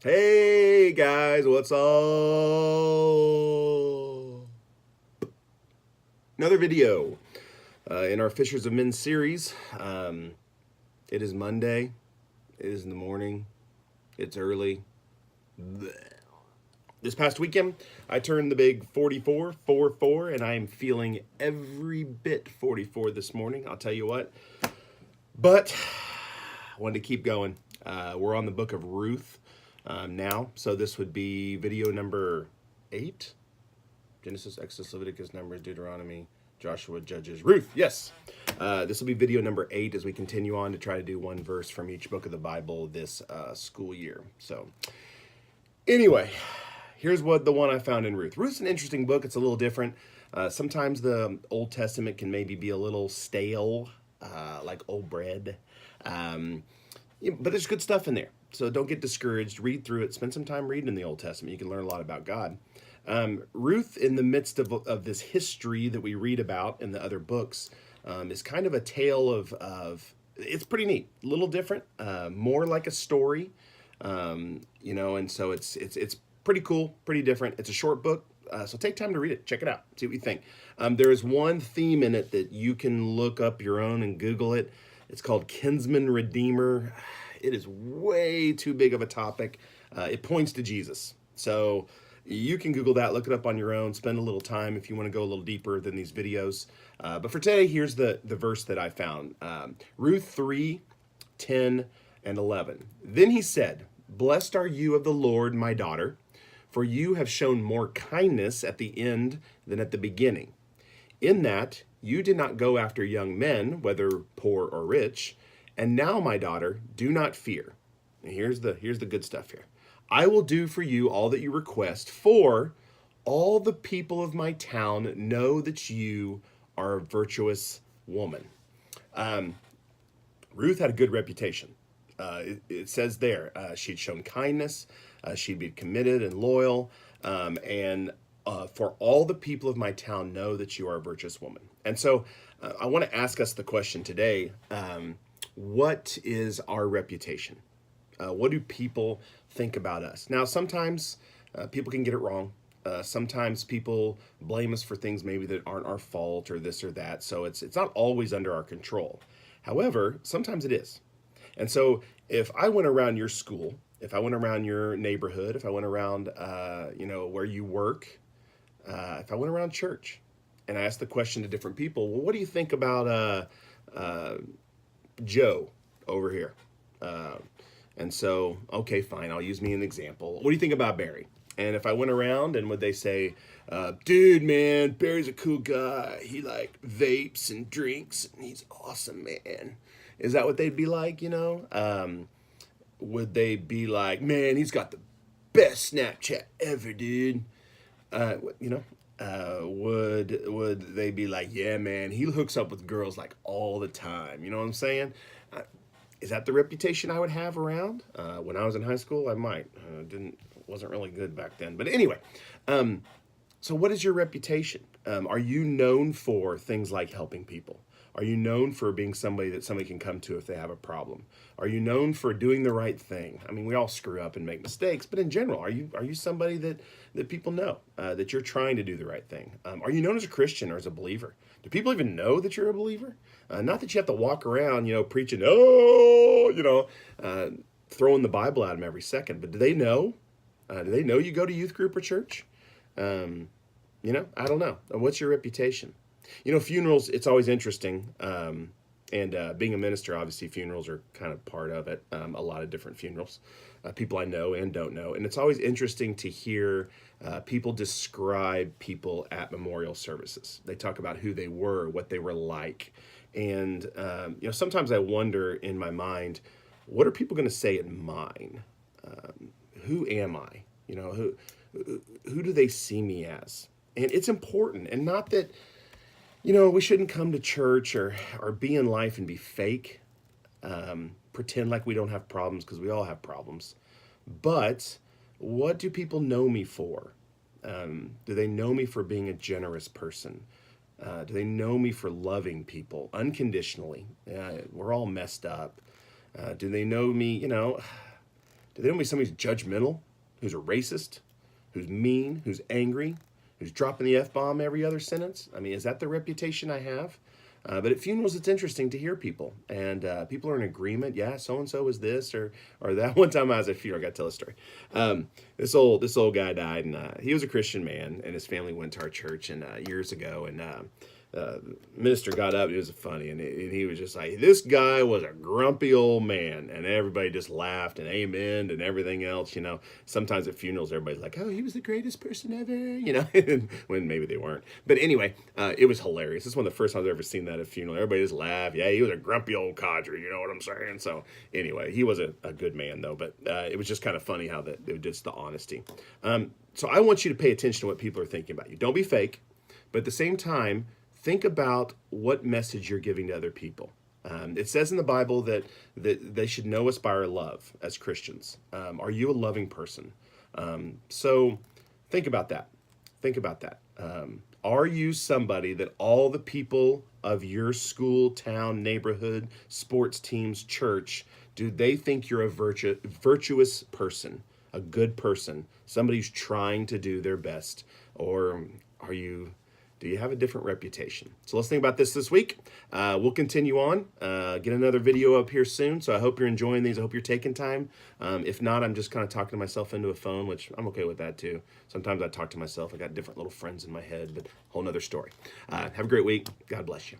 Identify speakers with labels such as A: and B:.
A: Hey guys, what's up? Another video in our Fishers of Men series. It is Monday. It is in the morning. It's early. This past weekend, I turned the big 44, 4, and I am feeling every bit 44 this morning. I'll tell you what. But I wanted to keep going. We're on the book of Ruth now, so this would be video number 8. Genesis, Exodus, Leviticus, Numbers, Deuteronomy, Joshua, Judges, Ruth. Yes. This will be video number 8 as we continue on to try to do one verse from each book of the Bible this school year. So anyway, here's the one I found in Ruth. Ruth's an interesting book. It's a little different. Sometimes the Old Testament can maybe be a little stale, like old bread. But there's good stuff in there. So don't get discouraged. Read through it. Spend some time reading in the Old Testament. You can learn a lot about God. Ruth, in the midst of this history that we read about in the other books, is kind of a tale of it's pretty neat, a little different, more like a story, and so it's pretty cool, pretty different. It's a short book, so take time to read it. Check it out. See what you think. There is one theme in it that you can look up your own and Google it. It's called Kinsman Redeemer. It is way too big of a topic. It points to Jesus. So you can Google that, look it up on your own, spend a little time if you want to go a little deeper than these videos. But for today, here's the verse that I found. Ruth 3, 10, and 11. Then he said, "Blessed are you of the Lord, my daughter, for you have shown more kindness at the end than at the beginning. In that you did not go after young men, whether poor or rich. And now, my daughter, do not fear." And here's the good stuff here. "I will do for you all that you request, for all the people of my town know that you are a virtuous woman." Ruth had a good reputation. It says there she'd shown kindness, she'd be committed and loyal, and for all the people of my town know that you are a virtuous woman. And so I want to ask us the question today, what is our reputation? What do people think about us? Now, sometimes people can get it wrong. Sometimes people blame us for things maybe that aren't our fault or this or that. So it's not always under our control. However, sometimes it is. And so if I went around your school, if I went around your neighborhood, if I went around, where you work, if I went around church and I asked the question to different people, well, what do you think about Joe over here? And so, okay, fine, I'll use me an example. What do you think about Barry? And if I went around and would they say, dude, man, Barry's a cool guy. He like vapes and drinks and he's awesome, man. Is that what they'd be like, Would they be like, man, he's got the best Snapchat ever, dude? Would they be like, yeah, man, he hooks up with girls like all the time? You know what I'm saying? Is that the reputation I would have around? When I was in high school, I might. Wasn't really good back then. But anyway, so what is your reputation? Are you known for things like helping people? Are you known for being somebody that somebody can come to if they have a problem? Are you known for doing the right thing? I mean, we all screw up and make mistakes, but in general, are you somebody that people know that you're trying to do the right thing? Are you known as a Christian or as a believer? Do people even know that you're a believer? Not that you have to walk around, preaching, throwing the Bible at them every second, but do they know? Do they know you go to youth group or church? I don't know. What's your reputation? Funerals, it's always interesting. And being a minister, obviously, funerals are kind of part of it. A lot of different funerals, people I know and don't know. And it's always interesting to hear people describe people at memorial services. They talk about who they were, what they were like. And, sometimes I wonder in my mind, what are people going to say at mine? Who am I? Who do they see me as? And it's important. And not that, we shouldn't come to church or be in life and be fake, pretend like we don't have problems, because we all have problems. But what do people know me for? Do they know me for being a generous person? Do they know me for loving people unconditionally? We're all messed up. Do they know me, Do they want to be somebody who's judgmental, who's a racist, who's mean, who's angry, who's dropping the F-bomb every other sentence? I mean, is that the reputation I have? But at funerals, it's interesting to hear people, and people are in agreement. Yeah, so and so was this or that. One time I was at a funeral, I got to tell a story. This old guy died, and he was a Christian man, and his family went to our church and years ago, and minister got up. It was funny, and he was just like, "This guy was a grumpy old man," and everybody just laughed and amen and everything else. You know, sometimes at funerals, everybody's like, "Oh, he was the greatest person ever," you know, when maybe they weren't. But anyway, it was hilarious. This is one of the first times I've ever seen that at a funeral. Everybody just laughed. Yeah, he was a grumpy old codger. You know what I'm saying? So anyway, he was a good man though. But it was just kind of funny how that it was just the honesty. So I want you to pay attention to what people are thinking about you. Don't be fake, but at the same time, think about what message you're giving to other people. It says in the Bible that they should know us by our love as Christians. Are you a loving person? So think about that. Think about that. Are you somebody that all the people of your school, town, neighborhood, sports teams, church, do they think you're a virtuous person, a good person, somebody who's trying to do their best? Or do you have a different reputation? So let's think about this week. We'll continue on, get another video up here soon. So I hope you're enjoying these. I hope you're taking time. If not, I'm just kind of talking to myself into a phone, which I'm okay with that too. Sometimes I talk to myself. I got different little friends in my head, but whole nother story. Have a great week. God bless you.